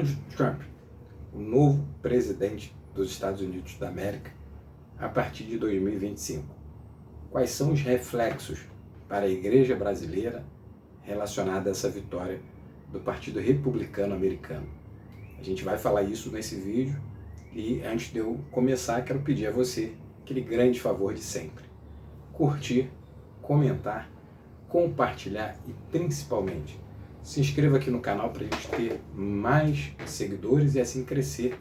Donald Trump, o novo presidente dos Estados Unidos da América, a partir de 2025. Quais são os reflexos para a igreja brasileira relacionada a essa vitória do Partido Republicano Americano? A gente vai falar isso nesse vídeo e antes de eu começar, quero pedir a você aquele grande favor de sempre: curtir, comentar, compartilhar e principalmente se inscreva aqui no canal para a gente ter mais seguidores e assim crescer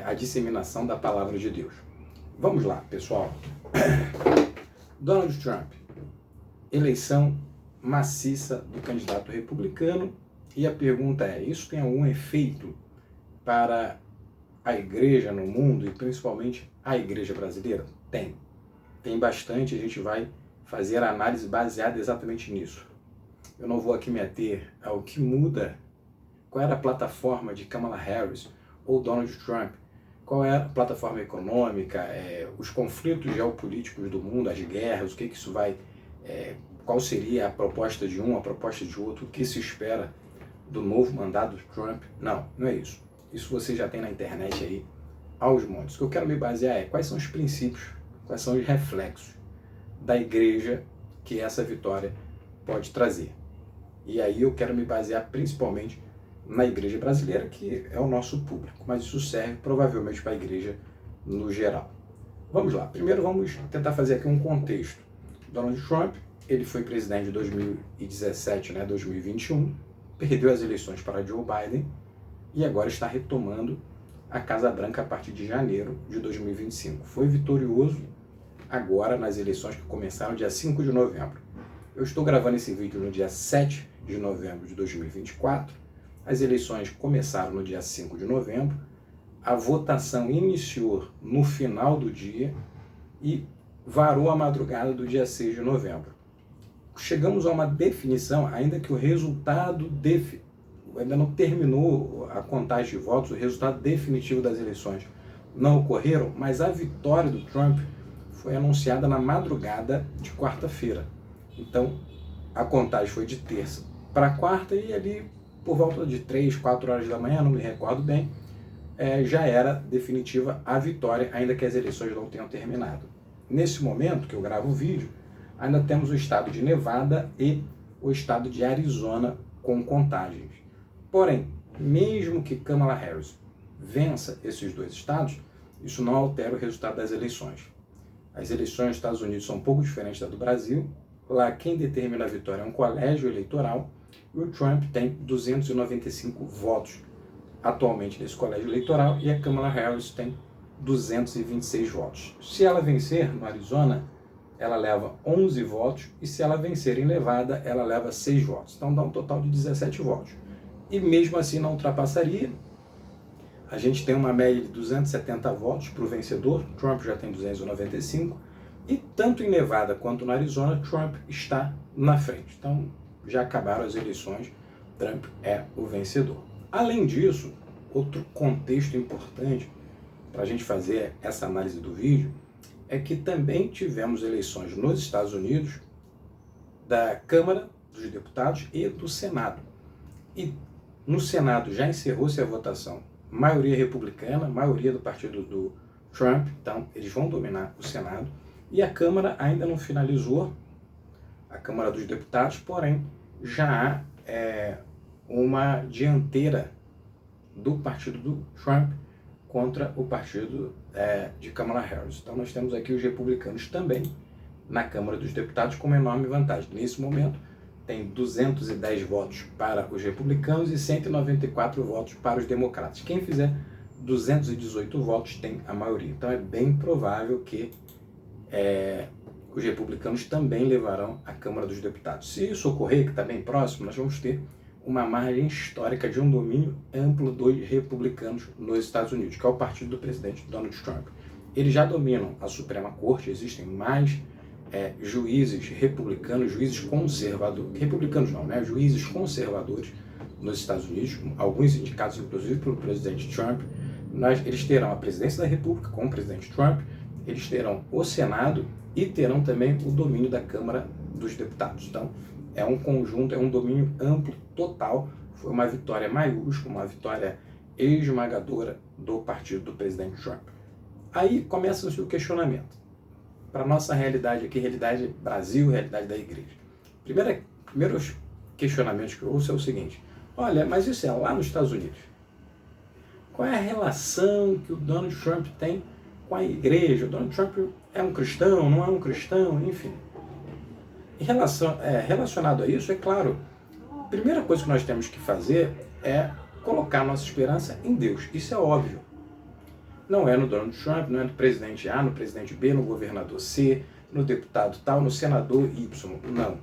a disseminação da palavra de Deus. Vamos lá, pessoal. Donald Trump, eleição maciça do candidato republicano, e a pergunta é: isso tem algum efeito para a igreja no mundo e principalmente a igreja brasileira? Tem bastante. A gente vai fazer a análise baseada exatamente nisso. Eu não vou aqui me ater ao que muda, qual era a plataforma de Kamala Harris ou Donald Trump, qual é a plataforma econômica, os conflitos geopolíticos do mundo, as guerras, o que isso vai, qual seria a proposta de um, a proposta de outro, o que se espera do novo mandato de Trump. Não é isso. Isso você já tem na internet aí aos montes. O que eu quero me basear é quais são os princípios, quais são os reflexos da igreja que essa vitória pode trazer. E aí eu quero me basear principalmente na igreja brasileira, que é o nosso público, mas isso serve provavelmente para a igreja no geral. Vamos lá. Primeiro vamos tentar fazer aqui um contexto. Donald Trump, ele foi presidente de 2017, 2021, perdeu as eleições para Joe Biden e agora está retomando a Casa Branca a partir de janeiro de 2025. Foi vitorioso agora nas eleições que começaram dia 5 de novembro. Eu estou gravando esse vídeo no dia 7 de novembro de 2024. As eleições começaram no dia 5 de novembro. A votação iniciou no final do dia e varou a madrugada do dia 6 de novembro. Chegamos a uma definição, ainda que o resultado ainda não terminou a contagem de votos, o resultado definitivo das eleições não ocorreram, mas a vitória do Trump foi anunciada na madrugada de quarta-feira. Então, a contagem foi de terça para quarta e ali, por volta de 3, 4 horas da manhã, não me recordo bem, já era definitiva a vitória, ainda que as eleições não tenham terminado. Nesse momento que eu gravo o vídeo, ainda temos o estado de Nevada e o estado de Arizona com contagens. Porém, mesmo que Kamala Harris vença esses dois estados, isso não altera o resultado das eleições. As eleições nos Estados Unidos são um pouco diferentes da do Brasil. Lá quem determina a vitória é um colégio eleitoral e o Trump tem 295 votos atualmente nesse colégio eleitoral e a Kamala Harris tem 226 votos. Se ela vencer no Arizona, ela leva 11 votos e se ela vencer em Nevada, ela leva 6 votos. Então dá um total de 17 votos. E mesmo assim não ultrapassaria. A gente tem uma média de 270 votos para o vencedor, Trump já tem 295, e tanto em Nevada quanto no Arizona, Trump está na frente. Então já acabaram as eleições, Trump é o vencedor. Além disso, outro contexto importante para a gente fazer essa análise do vídeo é que também tivemos eleições nos Estados Unidos da Câmara dos Deputados e do Senado. E no Senado já encerrou-se a votação, maioria republicana, maioria do partido do Trump, então eles vão dominar o Senado. E a Câmara ainda não finalizou, a Câmara dos Deputados, porém já há uma dianteira do partido do Trump contra o partido de Kamala Harris. Então nós temos aqui os republicanos também na Câmara dos Deputados com uma enorme vantagem. Nesse momento tem 210 votos para os republicanos e 194 votos para os democratas. Quem fizer 218 votos tem a maioria. Então é bem provável que os republicanos também levarão a Câmara dos Deputados. Se isso ocorrer, que está bem próximo, nós vamos ter uma margem histórica de um domínio amplo dos republicanos nos Estados Unidos, que é o partido do presidente Donald Trump. Eles já dominam a Suprema Corte, existem mais juízes republicanos, juízes conservadores, republicanos não, juízes conservadores nos Estados Unidos, alguns indicados inclusive pelo presidente Trump. Eles terão a presidência da República com o presidente Trump, eles terão o Senado e terão também o domínio da Câmara dos Deputados. Então, é um conjunto, é um domínio amplo, total, foi uma vitória maiúscula, uma vitória esmagadora do partido do presidente Trump. Aí começa-se o questionamento. Para a nossa realidade aqui, realidade Brasil, realidade da igreja. Primeiros questionamentos que eu ouço é o seguinte: olha, mas isso é lá nos Estados Unidos. Qual é a relação que o Donald Trump tem com a igreja? O Donald Trump é um cristão, não é um cristão, enfim. Relacionado a isso, é claro, a primeira coisa que nós temos que fazer é colocar nossa esperança em Deus. Isso é óbvio. Não é no Donald Trump, não é no presidente A, no presidente B, no governador C, no deputado tal, no senador Y. Não.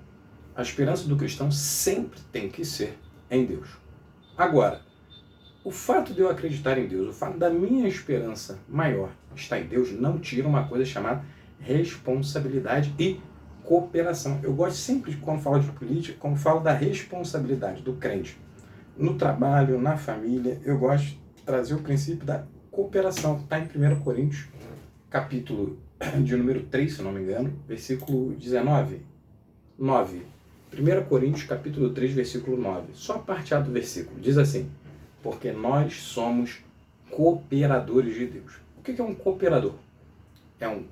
A esperança do cristão sempre tem que ser em Deus. Agora, o fato de eu acreditar em Deus, o fato da minha esperança maior estar em Deus, não tira uma coisa chamada responsabilidade e cooperação. Eu gosto sempre, quando falo de política, quando falo da responsabilidade do crente no trabalho, na família, eu gosto de trazer o princípio da cooperação. Está em 1 Coríntios, capítulo de número 3, se não me engano, versículo 19. 9. 1 Coríntios, capítulo 3, versículo 9. Só a parte A do versículo. Diz assim: porque nós somos cooperadores de Deus. O que é um cooperador? É um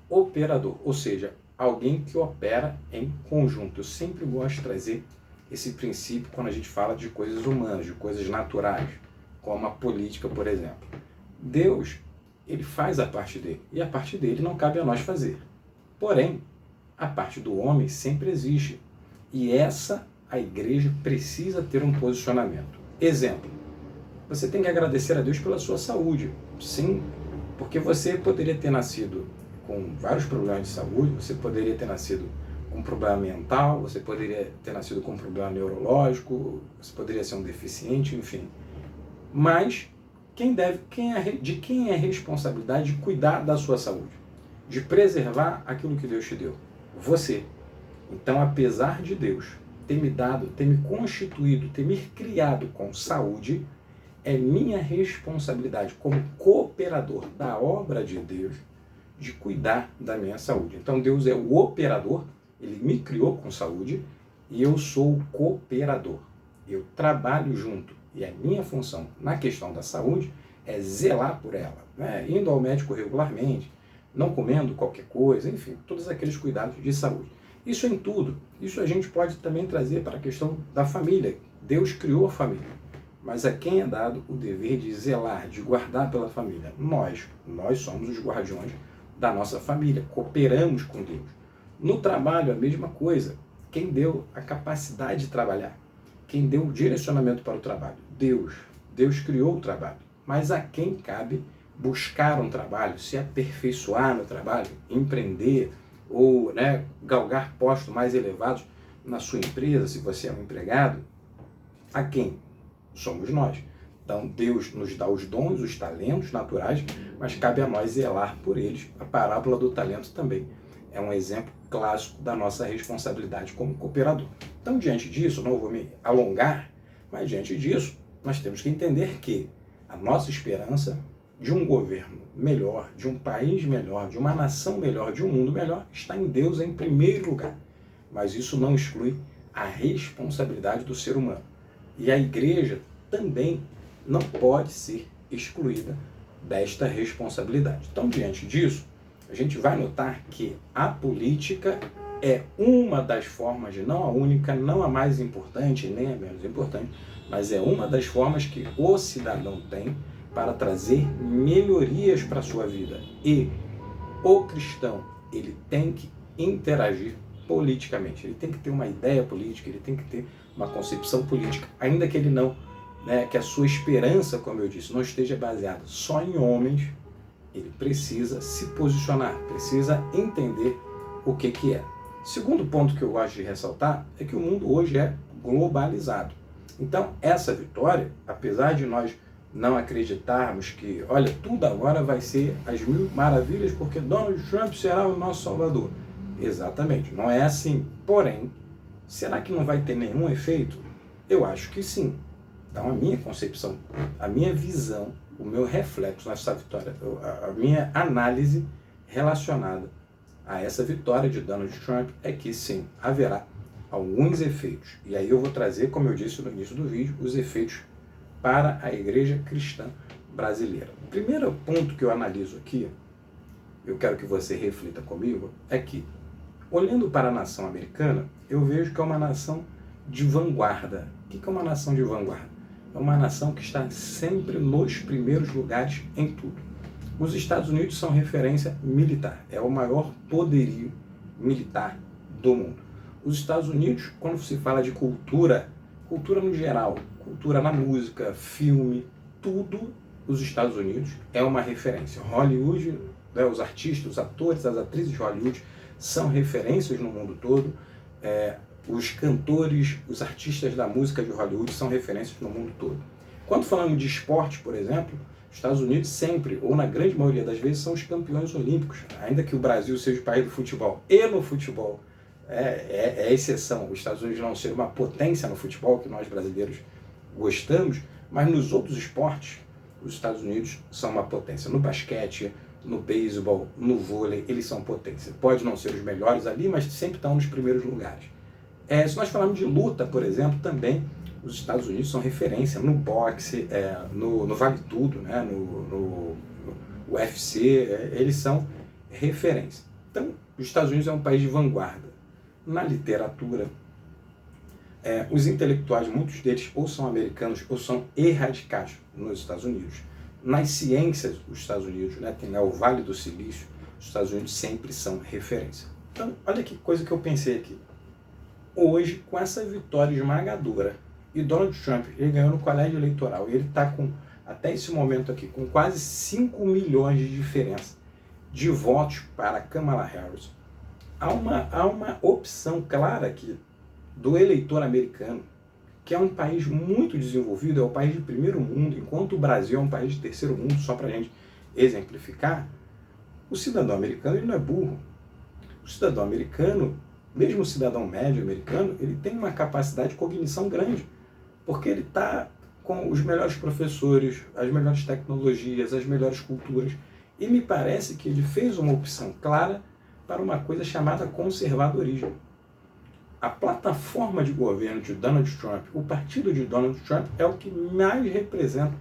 cooperador, ou seja, alguém que opera em conjunto. Eu sempre gosto de trazer esse princípio quando a gente fala de coisas humanas, de coisas naturais, como a política, por exemplo. Deus, ele faz a parte dele, e a parte dele não cabe a nós fazer. Porém, a parte do homem sempre existe, e a igreja precisa ter um posicionamento. Exemplo, você tem que agradecer a Deus pela sua saúde. Sim, porque você poderia ter nascido com vários problemas de saúde, você poderia ter nascido com um problema mental, você poderia ter nascido com um problema neurológico, você poderia ser um deficiente, enfim. Mas de quem é a responsabilidade de cuidar da sua saúde? De preservar aquilo que Deus te deu? Você. Então, apesar de Deus ter me constituído, ter me criado com saúde, é minha responsabilidade como cooperador da obra de Deus de cuidar da minha saúde. Então Deus é o operador, ele me criou com saúde e eu sou o cooperador. Eu trabalho junto e a minha função na questão da saúde é zelar por ela, né? Indo ao médico regularmente, não comendo qualquer coisa, enfim, todos aqueles cuidados de saúde. Isso em tudo. Isso a gente pode também trazer para a questão da família. Deus criou a família. Mas a quem é dado o dever de zelar, de guardar pela família? Nós somos os guardiões da nossa família, cooperamos com Deus. No trabalho, a mesma coisa. Quem deu a capacidade de trabalhar? Quem deu o direcionamento para o trabalho? Deus. Deus criou o trabalho. Mas a quem cabe buscar um trabalho, se aperfeiçoar no trabalho, empreender ou galgar postos mais elevados na sua empresa, se você é um empregado? A quem? Somos nós. Então Deus nos dá os dons, os talentos naturais, mas cabe a nós zelar por eles. A parábola do talento também é um exemplo clássico da nossa responsabilidade como cooperador. Então, diante disso, não vou me alongar, mas diante disso, nós temos que entender que a nossa esperança de um governo melhor, de um país melhor, de uma nação melhor, de um mundo melhor, está em Deus em primeiro lugar. Mas isso não exclui a responsabilidade do ser humano. E a igreja também não pode ser excluída desta responsabilidade. Então, diante disso, a gente vai notar que a política é uma das formas, não a única, não a mais importante, nem a menos importante, mas é uma das formas que o cidadão tem para trazer melhorias para a sua vida. E o cristão, ele tem que interagir politicamente, ele tem que ter uma ideia política, ele tem que ter uma concepção política, ainda que ele não, que a sua esperança, como eu disse, não esteja baseada só em homens, ele precisa se posicionar, precisa entender o que é. Segundo ponto que eu gosto de ressaltar é que o mundo hoje é globalizado. Então, essa vitória, apesar de nós não acreditarmos que, olha, tudo agora vai ser as mil maravilhas porque Donald Trump será o nosso salvador. Exatamente, não é assim. Porém, será que não vai ter nenhum efeito? Eu acho que sim. Então, a minha concepção, a minha visão, o meu reflexo nessa vitória, a minha análise relacionada a essa vitória de Donald Trump é que sim, haverá alguns efeitos. E aí eu vou trazer, como eu disse no início do vídeo, os efeitos para a igreja cristã brasileira. O primeiro ponto que eu analiso aqui, eu quero que você reflita comigo, é que, olhando para a nação americana, eu vejo que é uma nação de vanguarda. O que é uma nação de vanguarda? É uma nação que está sempre nos primeiros lugares em tudo. Os Estados Unidos são referência militar, é o maior poderio militar do mundo. Os Estados Unidos, quando se fala de cultura, cultura no geral, cultura na música, filme, tudo, os Estados Unidos é uma referência. Hollywood, né, os artistas, os atores, as atrizes de Hollywood são referências no mundo todo. Os cantores, os artistas da música de Hollywood são referências no mundo todo. Quando falamos de esporte, por exemplo, os Estados Unidos sempre, ou na grande maioria das vezes, são os campeões olímpicos. Ainda que o Brasil seja o país do futebol, e no futebol é exceção, os Estados Unidos não ser uma potência no futebol, que nós brasileiros gostamos, mas nos outros esportes, os Estados Unidos são uma potência. No basquete, no beisebol, no vôlei, eles são potência. Pode não ser os melhores ali, mas sempre estão nos primeiros lugares. Se nós falarmos de luta, por exemplo, também os Estados Unidos são referência no boxe, no Vale Tudo, né, no UFC, eles são referência. Então, os Estados Unidos é um país de vanguarda. Na literatura, os intelectuais, muitos deles ou são americanos ou são erradicados nos Estados Unidos. Nas ciências, os Estados Unidos, né, tem o Vale do Silício, os Estados Unidos sempre são referência. Então, olha que coisa que eu pensei aqui. Hoje, com essa vitória esmagadora, e Donald Trump, ele ganhou no colégio eleitoral, e ele está com, até esse momento aqui, com quase 5 milhões de diferença de votos para Kamala Harris. Há uma opção clara aqui do eleitor americano, que é um país muito desenvolvido, é o país de primeiro mundo, enquanto o Brasil é um país de terceiro mundo, só para a gente exemplificar. O cidadão americano, ele não é burro. O cidadão americano, mesmo o cidadão médio americano, ele tem uma capacidade de cognição grande, porque ele está com os melhores professores, as melhores tecnologias, as melhores culturas, e me parece que ele fez uma opção clara para uma coisa chamada conservadorismo. A plataforma de governo de Donald Trump, o partido de Donald Trump, é o que mais representa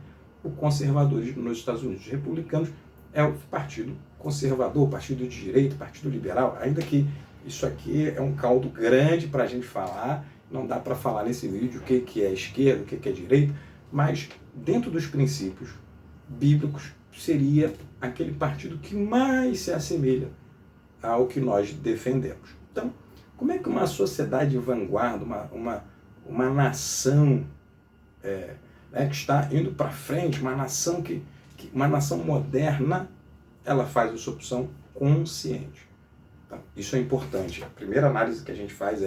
o conservadorismo nos Estados Unidos. Os republicanos é o partido conservador, partido de direita, partido liberal, ainda que isso aqui é um caldo grande para a gente falar, não dá para falar nesse vídeo o que é esquerda, o que é direita, mas dentro dos princípios bíblicos seria aquele partido que mais se assemelha ao que nós defendemos. Então, como é que uma sociedade de vanguarda, uma nação que está indo para frente, uma nação moderna, ela faz essa opção consciente? Então, isso é importante. A primeira análise que a gente faz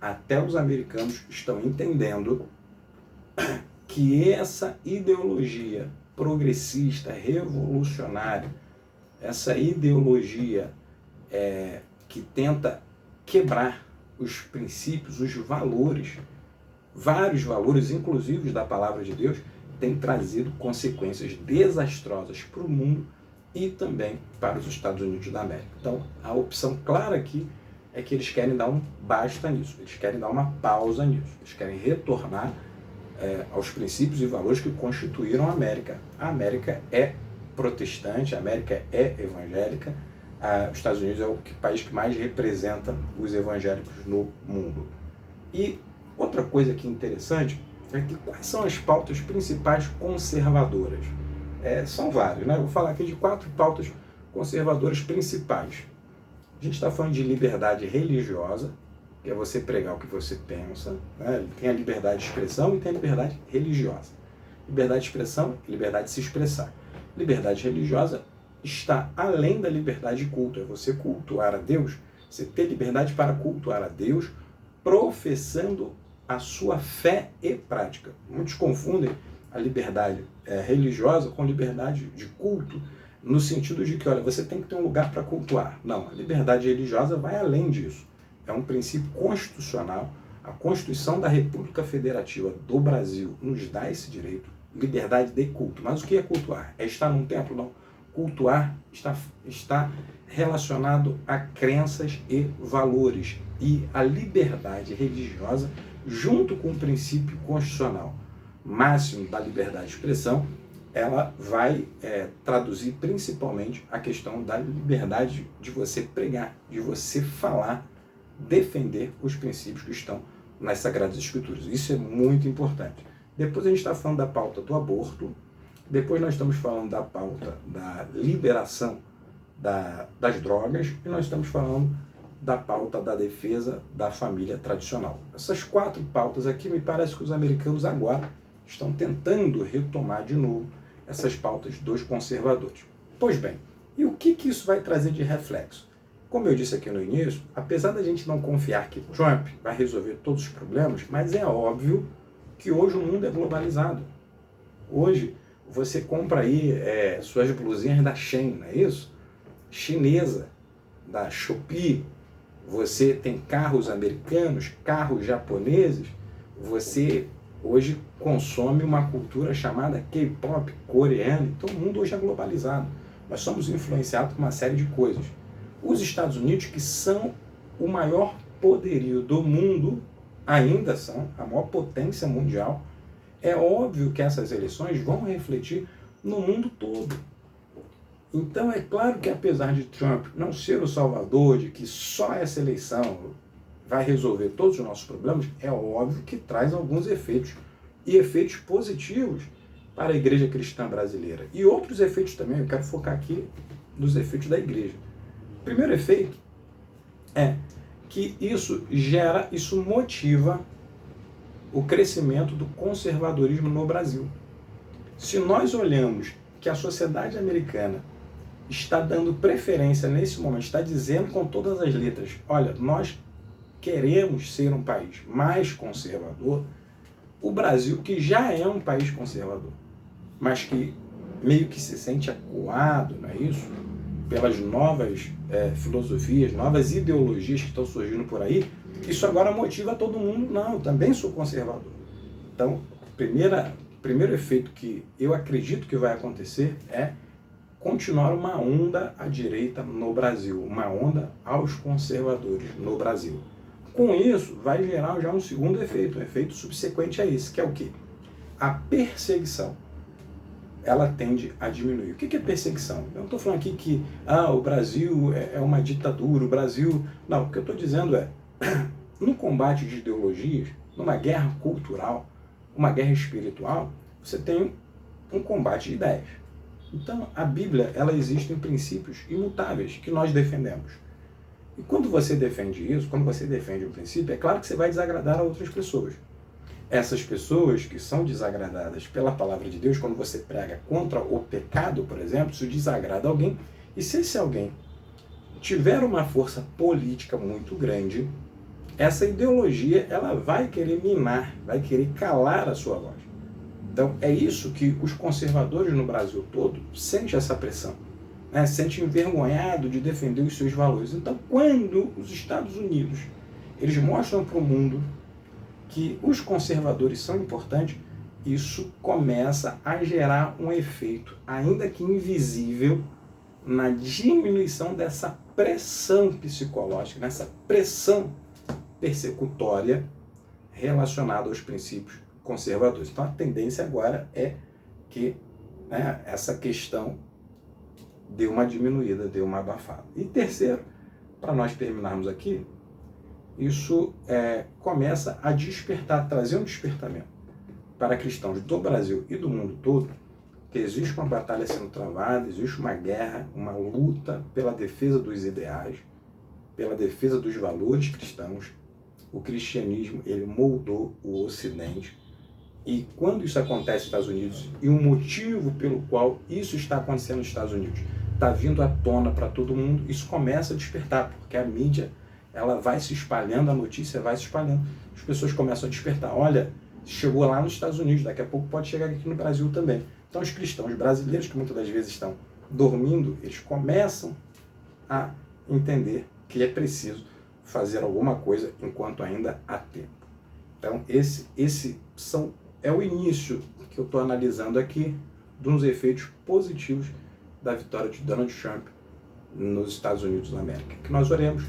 até os americanos estão entendendo que essa ideologia progressista, revolucionária, essa ideologia que tenta quebrar os princípios, os valores, vários valores, inclusive da palavra de Deus, tem trazido consequências desastrosas para o mundo e também para os Estados Unidos da América. Então, a opção clara aqui é que eles querem dar um basta nisso, eles querem dar uma pausa nisso, eles querem retornar aos princípios e valores que constituíram a América. A América é protestante, a América é evangélica, os Estados Unidos é o país que mais representa os evangélicos no mundo. E outra coisa que é interessante é que quais são as pautas principais conservadoras? São várias, né? Eu vou falar aqui de 4 pautas conservadoras principais. A gente está falando de liberdade religiosa, que é você pregar o que você pensa, né? Tem a liberdade de expressão e tem a liberdade religiosa. Liberdade de expressão e liberdade de se expressar. Liberdade religiosa está além da liberdade de culto, é você cultuar a Deus, você ter liberdade para cultuar a Deus, professando a sua fé e prática. Muitos confundem a liberdade religiosa com liberdade de culto, no sentido de que, olha, você tem que ter um lugar para cultuar. Não, a liberdade religiosa vai além disso. É um princípio constitucional. A Constituição da República Federativa do Brasil nos dá esse direito, liberdade de culto. Mas o que é cultuar? É estar num templo? Não. cultuar está relacionado a crenças e valores e a liberdade religiosa junto com o princípio constitucional máximo da liberdade de expressão, ela vai traduzir principalmente a questão da liberdade de você pregar, de você falar, defender os princípios que estão nas Sagradas Escrituras. Isso é muito importante. Depois a gente está falando da pauta do aborto, depois nós estamos falando da pauta da liberação das drogas e nós estamos falando da pauta da defesa da família tradicional. Essas 4 pautas aqui me parece que os americanos agora estão tentando retomar de novo essas pautas dos conservadores. Pois bem, e o que isso vai trazer de reflexo? Como eu disse aqui no início, apesar da gente não confiar que Trump vai resolver todos os problemas, mas é óbvio que hoje o mundo é globalizado. Hoje você compra aí suas blusinhas da Shein, não é isso? Chinesa, da Shopee, você tem carros americanos, carros japoneses, você hoje consome uma cultura chamada K-pop coreana, então o mundo hoje é globalizado. Nós somos influenciados por uma série de coisas. Os Estados Unidos, que são o maior poderio do mundo, ainda são a maior potência mundial, é óbvio que essas eleições vão refletir no mundo todo. Então é claro que apesar de Trump não ser o salvador, de que só essa eleição vai resolver todos os nossos problemas, é óbvio que traz alguns efeitos, e efeitos positivos para a igreja cristã brasileira. E outros efeitos também, eu quero focar aqui nos efeitos da igreja. O primeiro efeito é que isso motiva o crescimento do conservadorismo no Brasil. Se nós olhamos que a sociedade americana está dando preferência nesse momento, está dizendo com todas as letras, olha, nós queremos ser um país mais conservador, o Brasil, que já é um país conservador, mas que meio que se sente acuado, não é isso? Pelas novas filosofias, novas ideologias que estão surgindo por aí, isso agora motiva todo mundo, não, eu também sou conservador. Então, primeiro efeito que eu acredito que vai acontecer é continuar uma onda à direita no Brasil, uma onda aos conservadores no Brasil. Com isso, vai gerar já um segundo efeito, um efeito subsequente a esse, que é o quê? A perseguição. Ela tende a diminuir. O que é perseguição? Eu não estou falando aqui que o Brasil é uma ditadura, o Brasil... Não, o que eu estou dizendo é, no combate de ideologias, numa guerra cultural, uma guerra espiritual, você tem um combate de ideias. Então, a Bíblia, ela existe em princípios imutáveis que nós defendemos. E quando você defende isso, quando você defende um princípio, é claro que você vai desagradar a outras pessoas. Essas pessoas que são desagradadas pela palavra de Deus, quando você prega contra o pecado, por exemplo, isso desagrada alguém, e se esse alguém tiver uma força política muito grande, essa ideologia ela vai querer minar, vai querer calar a sua voz. Então, é isso que os conservadores no Brasil todo sentem essa pressão, né? Sentem envergonhado de defender os seus valores. Então, quando os Estados Unidos eles mostram para o mundo que os conservadores são importantes, isso começa a gerar um efeito, ainda que invisível, na diminuição dessa pressão psicológica, nessa pressão persecutória relacionada aos princípios conservadores. Então a tendência agora é que essa questão dê uma diminuída, dê uma abafada. E terceiro, para nós terminarmos aqui, isso começa a despertar, trazer um despertamento para cristãos do Brasil e do mundo todo, que existe uma batalha sendo travada, existe uma guerra, uma luta pela defesa dos ideais, pela defesa dos valores cristãos. O cristianismo, ele moldou o Ocidente. E quando isso acontece nos Estados Unidos, e o motivo pelo qual isso está acontecendo nos Estados Unidos está vindo à tona para todo mundo, isso começa a despertar, porque a mídia ela vai se espalhando, a notícia vai se espalhando, as pessoas começam a despertar. Olha, chegou lá nos Estados Unidos, daqui a pouco pode chegar aqui no Brasil também. Então os cristãos brasileiros, que muitas das vezes estão dormindo, eles começam a entender que é preciso fazer alguma coisa enquanto ainda há tempo. Então esse é o início que eu estou analisando aqui de uns efeitos positivos da vitória de Donald Trump nos Estados Unidos da América. Que nós oremos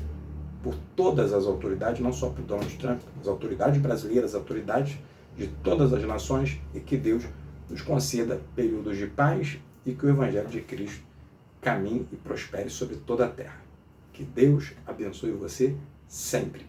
por todas as autoridades, não só por Donald Trump, as autoridades brasileiras, as autoridades de todas as nações, e que Deus nos conceda períodos de paz e que o Evangelho de Cristo caminhe e prospere sobre toda a terra. Que Deus abençoe você sempre.